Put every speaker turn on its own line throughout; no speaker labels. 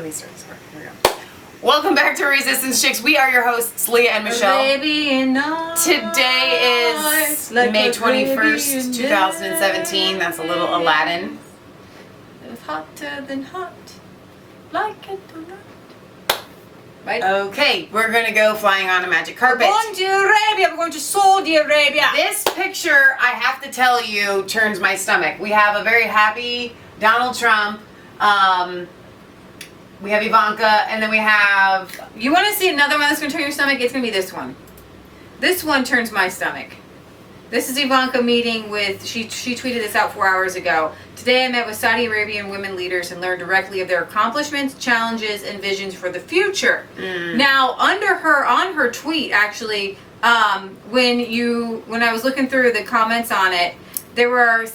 me start this part. Here we go. Welcome back to Resistance Chicks. We are your hosts, Leah and Michelle. Today is May 21st, 2017. That's a little Aladdin.
It's hotter than hot, like it or not. Right?
Okay, we're going to go flying on a magic carpet.
We're going to Arabia. We're going to Saudi Arabia.
This picture, I have to tell you, turns my stomach. We have a very happy Donald Trump. We have Ivanka, and then we have...
You want to see another one that's going to turn your stomach? It's going to be this one. This one turns my stomach. This is Ivanka meeting with... She tweeted this out 4 hours ago. Today I met with Saudi Arabian women leaders and learned directly of their accomplishments, challenges, and visions for the future. Now, on her tweet, actually, when I was looking through the comments on it, there were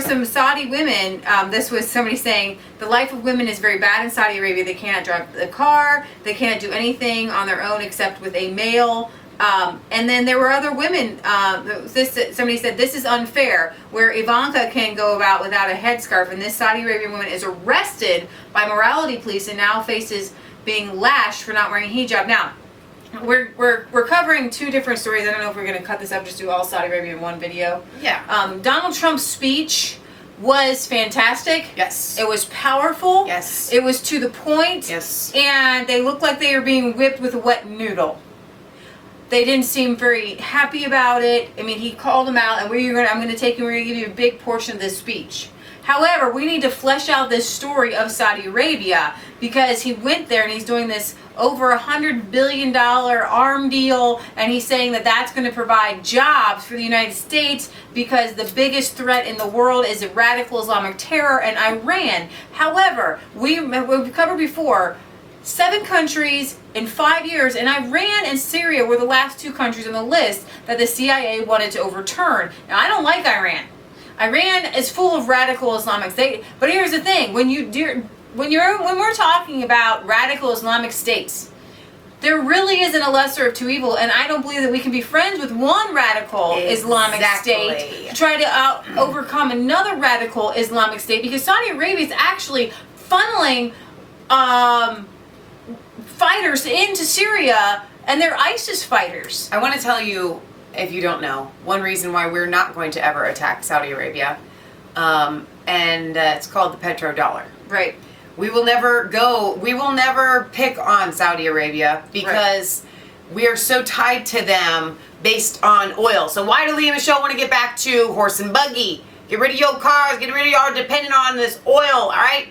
some Saudi women. This was somebody saying the life of women is very bad in Saudi Arabia. They cannot drive the car. They can't do anything on their own except with a male. And then there were other women. Somebody said this is unfair, where Ivanka can go about without a headscarf, and this Saudi Arabian woman is arrested by morality police and now faces being lashed for not wearing hijab. Now, we're covering two different stories. I don't know if we're going to cut this up, just do all Saudi Arabia in one video.
Yeah.
Donald Trump's speech was fantastic.
Yes.
It was powerful.
Yes.
It was to the point.
Yes.
And they looked like they were being whipped with a wet noodle. They didn't seem very happy about it. I mean, he called them out, and we're going to give you a big portion of this speech. However, we need to flesh out this story of Saudi Arabia, because he went there and he's doing this over $100 billion arm deal, and he's saying that that's going to provide jobs for the United States because the biggest threat in the world is radical Islamic terror and Iran. However, we've covered before, 7 countries in 5 years, and Iran and Syria were the last 2 countries on the list that the CIA wanted to overturn. Now, I don't like Iran. Iran is full of radical Islamics. But here's the thing: when we're talking about radical Islamic states, there really isn't a lesser of two evil, and I don't believe that we can be friends with one radical Islamic state to try to overcome another radical Islamic state, because Saudi Arabia is actually funneling fighters into Syria, and they're ISIS fighters.
I want to tell you, if you don't know, one reason why we're not going to ever attack Saudi Arabia, and it's called the petrodollar.
Right.
We will never pick on Saudi Arabia because we are so tied to them based on oil. So why do Leah and Michelle want to get back to horse and buggy? Get rid of your cars, get rid of your depending on this oil, all right?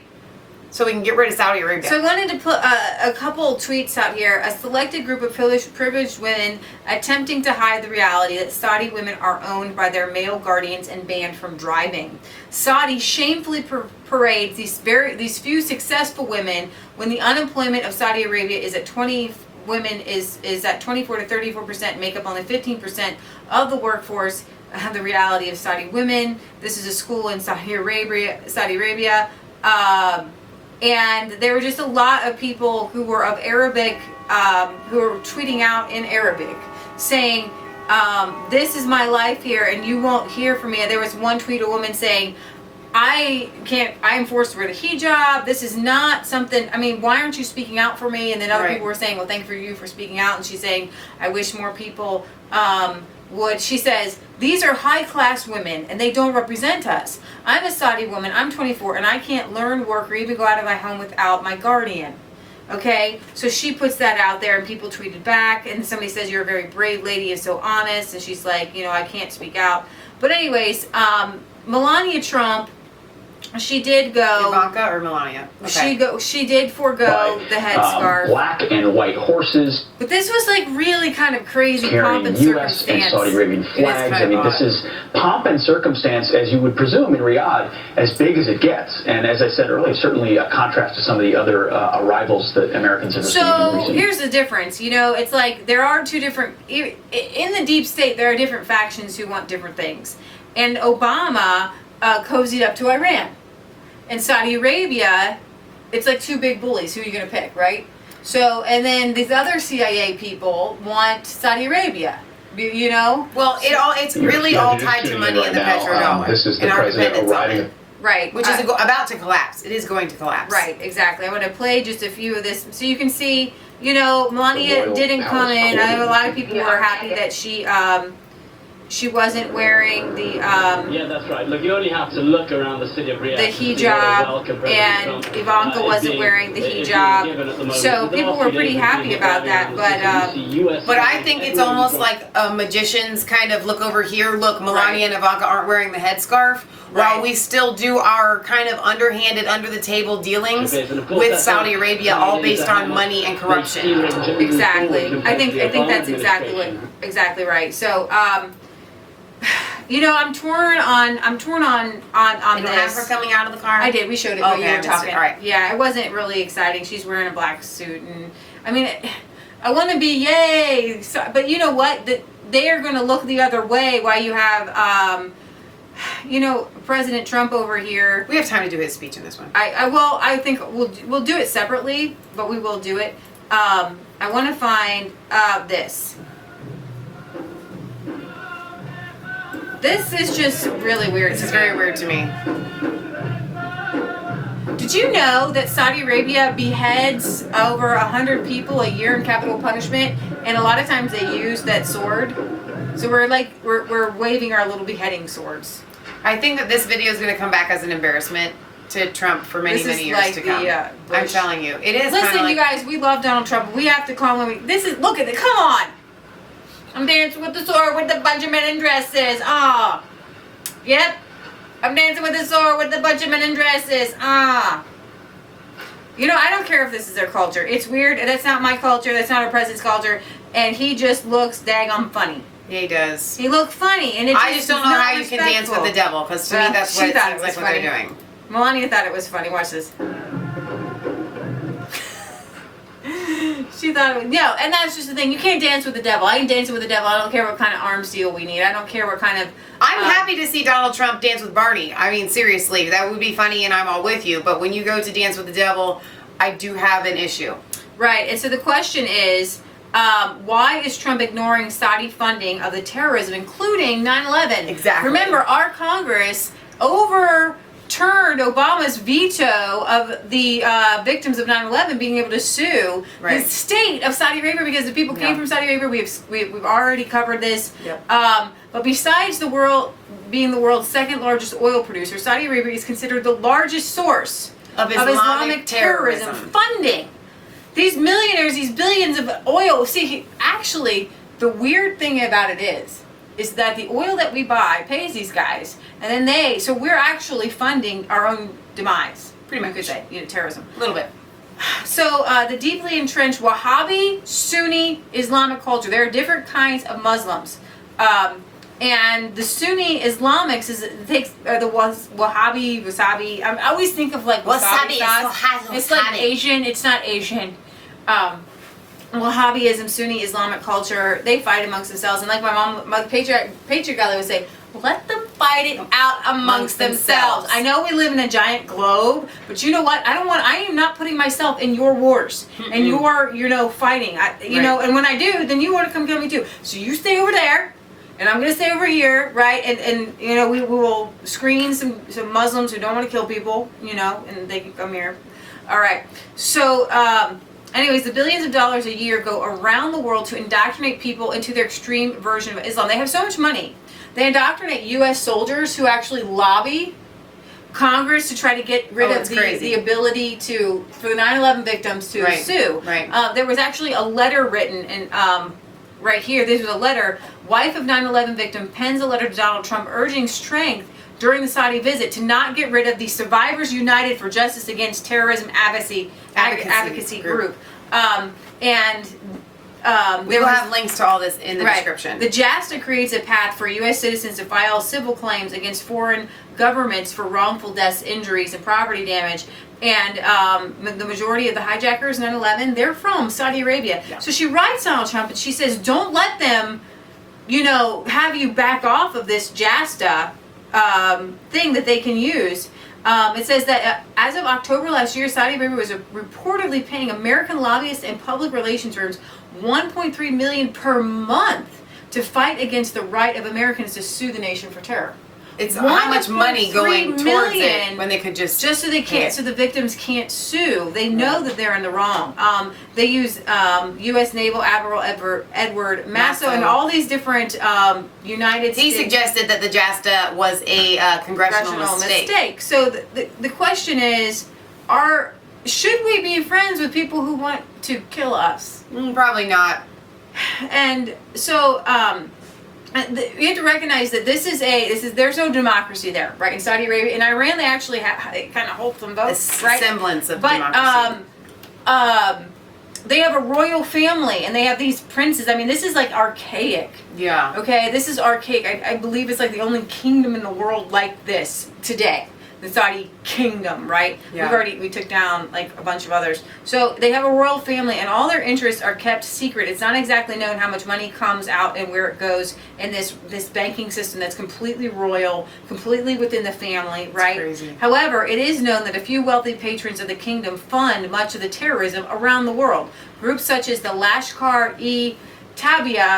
So we can get rid of Saudi Arabia.
So I wanted to put a couple tweets out here. A selected group of privileged women attempting to hide the reality that Saudi women are owned by their male guardians and banned from driving. Saudi shamefully parades these few successful women when the unemployment of Saudi Arabia is at 20. Women is at 24 to 34%, make up only 15% of the workforce. The reality of Saudi women. This is a school in Saudi Arabia. And there were just a lot of people who were of Arabic, who were tweeting out in Arabic, saying, this is my life here and you won't hear from me. And there was one tweet, a woman saying, I am forced to wear the hijab. This is not something, I mean, why aren't you speaking out for me? And then other people were saying, well, thank you for speaking out. And she's saying, I wish more people would. She says, these are high-class women and they don't represent us. I'm a Saudi woman, I'm 24, and I can't learn, work, or even go out of my home without my guardian. Okay? So she puts that out there and people tweeted back, and somebody says, you're a very brave lady and so honest, and she's like, I can't speak out. But anyways, Melania Trump, she did go...
Ivanka or Melania? Okay.
She did forego the headscarf.
Black and white horses.
But this was like really kind of crazy pomp and
U.S.
circumstance.
and Saudi Arabian flags. I mean, this is pomp and circumstance, as you would presume in Riyadh, as big as it gets. And as I said earlier, certainly a contrast to some of the other arrivals that Americans have received in recent years.
Here's the difference. It's like there are two different... In the deep state, there are different factions who want different things. And Obama cozied up to Iran. In Saudi Arabia, it's like two big bullies. Who are you going to pick, right? So, and then these other CIA people want Saudi Arabia. Well,
it's really all tied to money and the petrodollar.
This is the president arriving.
Right.
Which is about to collapse. It is going to collapse.
Right, exactly. I want to play just a few of this so you can see, you know, Melania didn't come in. I know a lot of people were happy that she wasn't wearing the
yeah, that's right. Look, you only have to look around the city of Riyadh.
the hijab, and Ivanka wasn't wearing the hijab. So people were pretty happy about that,
but I think it's almost like a magician's kind of look over here. Look, Melania and Ivanka aren't wearing the headscarf, while we still do our kind of underhanded, under the table dealings with Saudi Arabia, all based on money and corruption.
Exactly. I think that's exactly right. So you know, I'm torn on
You don't have her
this.
coming out of the car?
I did. We showed it when you were talking.
All right.
Yeah, it wasn't really exciting. She's wearing a black suit, and I mean, I want to be yay, but you know what? They are going to look the other way while you have, you know, President Trump over here.
We have time to do his speech in this one.
I think we'll do it separately, but we will do it. I want to find this. This is just really weird.
This is very weird to me.
Did you know that Saudi Arabia beheads over 100 people a year in capital punishment, and a lot of times they use that sword? So we're waving our little beheading swords.
I think that this video is going to come back as an embarrassment to Trump for many years
like
to come. I'm telling you, it is.
Listen, you guys, we love Donald Trump. We have to call him. Look at it. Come on. I'm dancing with the sword with the bunch of men in dresses. Ah. Yep. I'm dancing with the sword with the bunch of men in dresses. Ah. You know, I don't care if this is their culture. It's weird. That's not my culture. That's not our president's culture. And he just looks daggone funny.
Yeah, he does.
He looked funny. And
I just don't know how you can dance with the devil, because to me that's what it seems like what they're doing.
Melania thought it was funny. Watch this. She thought it was, no, and that's just the thing. You can't dance with the devil. I ain't dancing with the devil. I don't care what kind of arms deal we need. I don't care what kind of...
I'm happy to see Donald Trump dance with Barney. I mean, seriously, that would be funny and I'm all with you. But when you go to dance with the devil, I do have an issue.
Right, and so the question is, why is Trump ignoring Saudi funding of the terrorism, including 9/11?
Exactly.
Remember, our Congress overturned Obama's veto of the victims of 9/11 being able to sue the state of Saudi Arabia because the people came from Saudi Arabia. We've already covered this.
Yep.
But besides the world being the world's second largest oil producer, Saudi Arabia is considered the largest source of Islamic terrorism funding. These millionaires, these billions of oil. See, actually, the weird thing about it is that the oil that we buy pays these guys, and then so we're actually funding our own demise.
Pretty much.
You could say, terrorism.
A little bit.
So the deeply entrenched Wahhabi, Sunni Islamic culture. There are different kinds of Muslims. And the Sunni Islamics takes the Wahhabi, wasabi. I always think of like wasabi sauce. It's like Asian. It's not Asian. Wahhabism, Sunni Islamic culture, they fight amongst themselves. And like my patriarch would say, let them fight it out amongst themselves. I know we live in a giant globe, but you know what? I am not putting myself in your wars and your, fighting. And when I do, then you want to come kill me too. So you stay over there. And I'm going to stay over here, right? And we will screen some Muslims who don't want to kill people, and they can come here. All right. So, anyways, the billions of dollars a year go around the world to indoctrinate people into their extreme version of Islam. They have so much money. They indoctrinate U.S. soldiers who actually lobby Congress to try to get rid of the ability for the 9/11 victims to sue.
Right.
There was actually a letter written in... right here, this was a letter. Wife of 9/11 victim pens a letter to Donald Trump urging strength during the Saudi visit to not get rid of the Survivors United for Justice Against Terrorism advocacy group.
We will have links to all this in the description.
The JASTA creates a path for U.S. citizens to file civil claims against foreign governments for wrongful deaths, injuries, and property damage. And the majority of the hijackers, 9/11, they're from Saudi Arabia. Yeah. So she writes Donald Trump and she says, don't let them, have you back off of this JASTA thing that they can use. It says that as of October last year, Saudi Arabia was reportedly paying American lobbyists and public relations firms $1.3 million per month to fight against the right of Americans to sue the nation for terror.
It's how much money going towards
million
it when they could just
so they can't, so the victims can't sue. They know that they're in the wrong. They use U.S. Naval Admiral Edward Masso and all these different United States.
He suggested that the JASTA was a congressional mistake.
So the question is, should we be friends with people who want to kill us?
Probably not.
And so you have to recognize that there's no democracy there, right? In Saudi Arabia and Iran, they actually kind of hold them both, right?
Semblance of democracy.
They have a royal family and they have these princes. I mean, this is like archaic.
Yeah.
Okay, this is archaic. I believe it's like the only kingdom in the world like this today. The Saudi kingdom, right?
Yeah.
We took down like a bunch of others. So they have a royal family and all their interests are kept secret. It's not exactly known how much money comes out and where it goes in this banking system that's completely royal, completely within the family, right?
Crazy.
However, it is known that a few wealthy patrons of the kingdom fund much of the terrorism around the world. Groups such as the Lashkar-e-Taiba,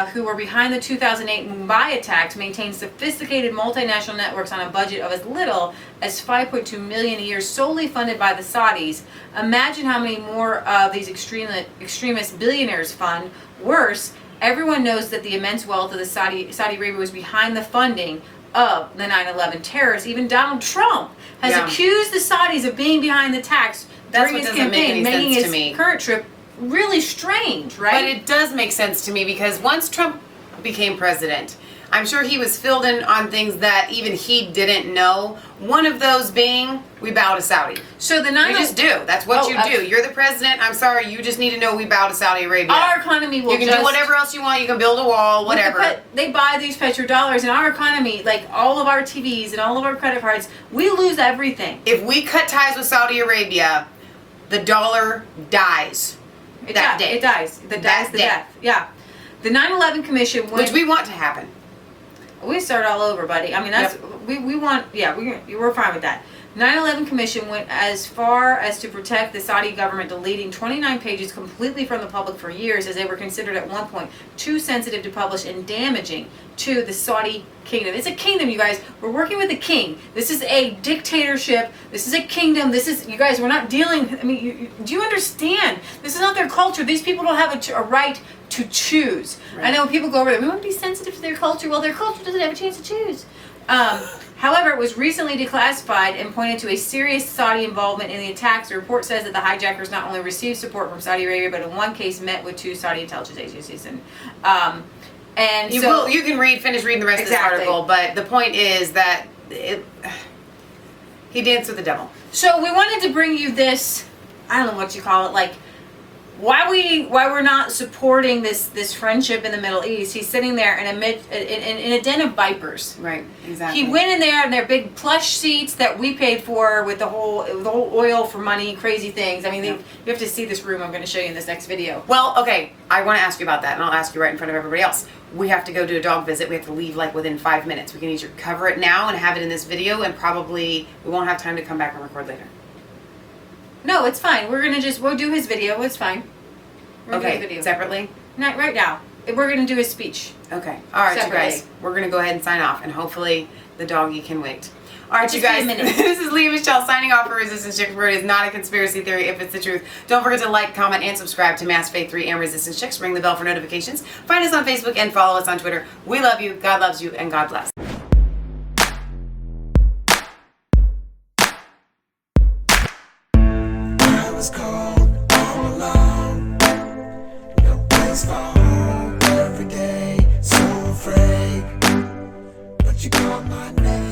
who were behind the 2008 Mumbai attacks, maintain sophisticated multinational networks on a budget of as little as $5.2 million a year, solely funded by the Saudis. Imagine how many more of these extremist billionaires fund. Worse, everyone knows that the immense wealth of the Saudi Arabia was behind the funding of the 9/11 terrorists. Even Donald Trump has accused the Saudis of being behind the attacks during his campaign, making his current trip really strange, right?
But it does make sense to me because once Trump became president, I'm sure he was filled in on things that even he didn't know. One of those being, we bow to Saudi.
So the
You just do. That's what you do. You're the president. I'm sorry. You just need to know we bow to Saudi Arabia.
Our economy will
You can do whatever else you want. You can build a wall, whatever.
They buy these petrodollars and our economy, like all of our TVs and all of our credit cards, we lose everything.
If we cut ties with Saudi Arabia, the dollar dies.
It dies. The death. Yeah. The 9/11 Commission went,
which we want to happen.
We start all over, buddy. I mean, that's we want. Yeah, we're fine with that. 9/11 Commission went as far as to protect the Saudi government, deleting 29 pages completely from the public for years, as they were considered at one point too sensitive to publish and damaging to the Saudi kingdom. It's a kingdom, you guys. We're working with a king. This is a dictatorship. This is a kingdom. This is, you guys, we're not dealing, I mean, do you understand? This is not their culture. These people don't have a right to choose. Right. I know when people go over there, we want to be sensitive to their culture. Well, their culture doesn't have a chance to choose. However, it was recently declassified and pointed to a serious Saudi involvement in the attacks. The report says that the hijackers not only received support from Saudi Arabia, but in one case met with 2 Saudi intelligence agencies. And
you can finish reading the rest of this article, but the point is that he danced with the devil.
So we wanted to bring you this, I don't know what you call it, like why we're not supporting this friendship in the Middle East. He's sitting there in a den of vipers.
Right, exactly.
He went in there in their big plush seats that we paid for with the whole oil for money, crazy things. I mean, you have to see this room. I'm going to show you in this next video.
Well, okay, I want to ask you about that, and I'll ask you right in front of everybody else. We have to go do a dog visit. We have to leave like within 5 minutes. We can either cover it now and have it in this video, and probably we won't have time to come back and record later.
No, it's fine. We'll do his video. It's fine.
Okay, video. Separately?
Not right now. We're going to do his speech.
Okay. All right, separately. You guys. We're going to go ahead and sign off, and hopefully the doggy can wait. All right, you guys. This is Leah Michelle signing off for Resistance Chicks, where it is not a conspiracy theory if it's the truth. Don't forget to like, comment, and subscribe to Mass Faith 3 and Resistance Chicks. Ring the bell for notifications. Find us on Facebook and follow us on Twitter. We love you. God loves you, and God bless.
I was cold all alone. No place for home every day. So afraid, but you called my name.